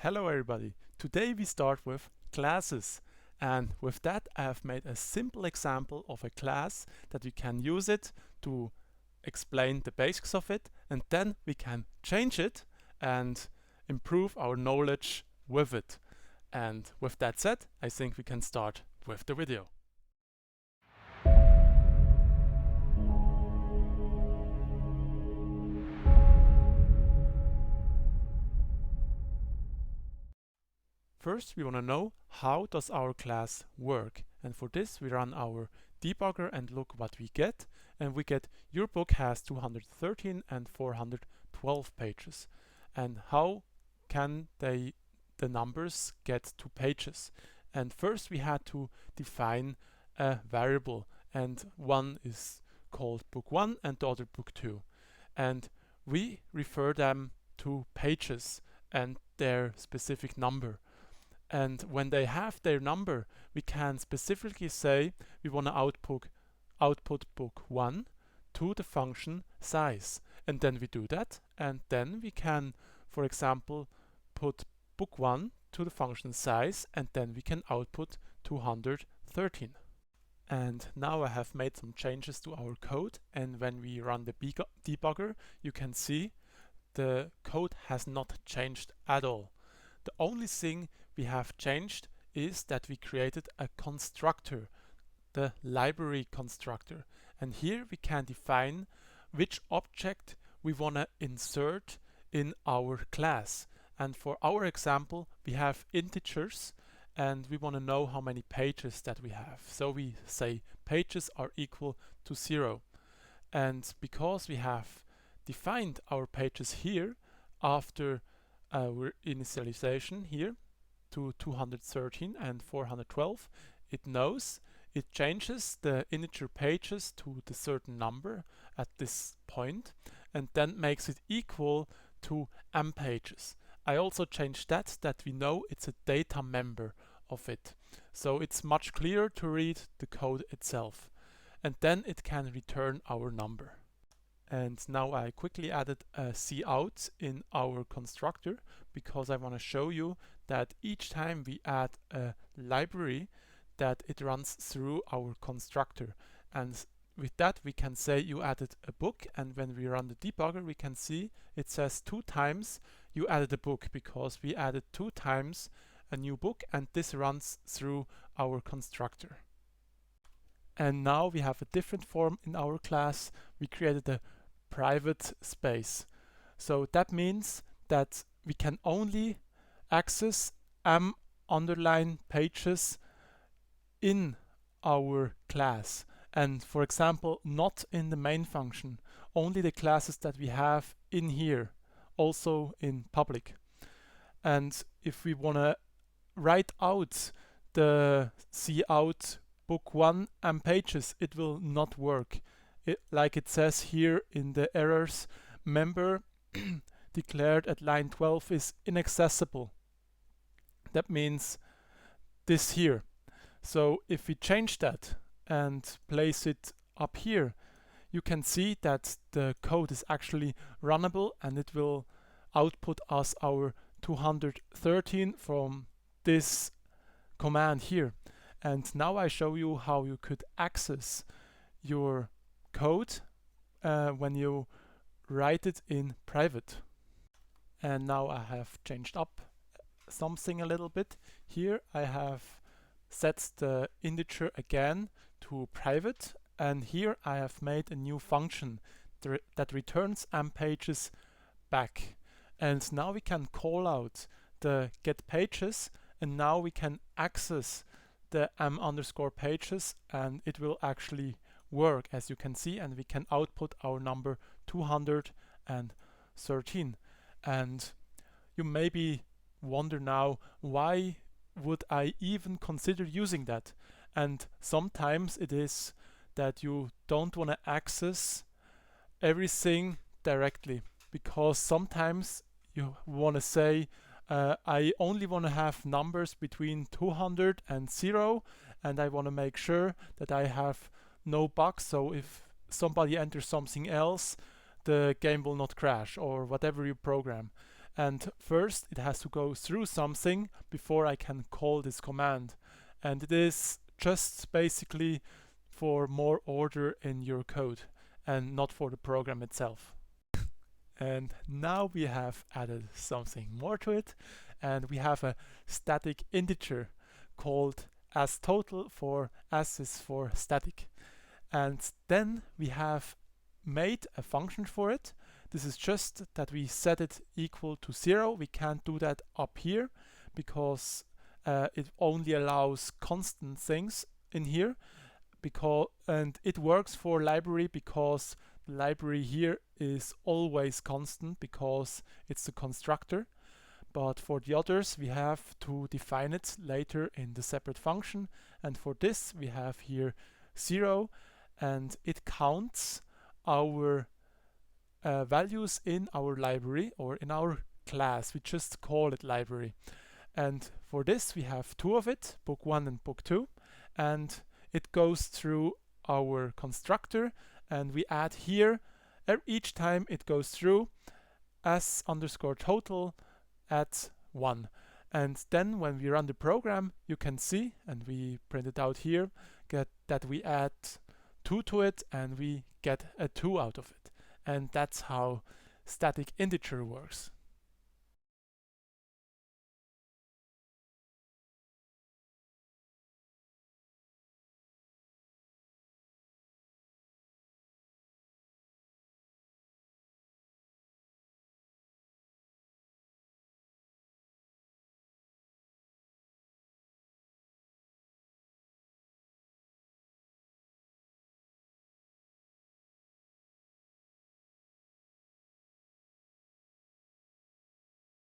Hello everybody! Today we start with classes, and with that I have made a simple example of a class that we can use it to explain the basics of it, and then we can change it and improve our knowledge with it. And with that said, I think we can start with the video. First, we want to know how does our class work, and for this we run our debugger and look what we get, and we get your book has 213 and 412 pages. And how can the numbers get to pages? And first we had to define a variable, and one is called book 1 and the other book 2, and we refer them to pages and their specific number. And when they have their number, we can specifically say we want to output book 1 to the function size. And then we do that, and then we can, for example, put book 1 to the function size, and then we can output 213. And now I have made some changes to our code, and when we run the debugger, you can see the code has not changed at all. The only thing we have changed is that we created a constructor, the library constructor, and here we can define which object we want to insert in our class. And for our example, we have integers and we want to know how many pages that we have, so we say pages are equal to 0. And because we have defined our pages here after our initialization here to 213 and 412, it changes the integer pages to the certain number at this point and then makes it equal to m pages. I also changed that we know it's a data member of it, so it's much clearer to read the code itself, and then it can return our number. And now I quickly added a cout in our constructor because I want to show you that each time we add a library that it runs through our constructor. And with that we can say you added a book, and when we run the debugger we can see it says 2 times you added a book because we added 2 times a new book, and this runs through our constructor. And now we have a different form in our class. We created a private space. So that means that we can only access underline pages in our class, and for example not in the main function, only the classes that we have in here, also in public. And if we want to write out the cout book 1 pages, it will not work. Like it says here in the errors, member declared at line 12 is inaccessible. That means this here. So if we change that and place it up here, you can see that the code is actually runnable and it will output us our 213 from this command here. And now I show you how you could access your code when you write it in private. And now I have changed up something a little bit. Here I have set the integer again to private, and here I have made a new function that returns pages back. And now we can call out the get pages, and now we can access the underscore pages, and it will actually work, as you can see, and we can output our number 213. And you maybe wonder now, why would I even consider using that? And sometimes it is that you don't want to access everything directly, because sometimes you want to say I only want to have numbers between 200 and 0, and I want to make sure that I have no bugs, so if somebody enters something else, the game will not crash, or whatever you program. and first it has to go through something before I can call this command, and it is just basically for more order in your code and not for the program itself. And now we have added something more to it, and we have a static integer called as total, for as is for static. And then we have made a function for it. This is just that we set it equal to 0. We can't do that up here because it only allows constant things in here, and it works for library because the library here is always constant because it's the constructor. But for the others we have to define it later in the separate function, and for this we have here 0, and it counts our values in our library or in our class. We just call it library, and for this we have two of it, book 1 and book 2, and it goes through our constructor, and we add here each time it goes through as underscore total at 1. And then when we run the program, you can see, and we print it out here, that we add 2 to it and we get a 2 out of it. And that's how static integer works.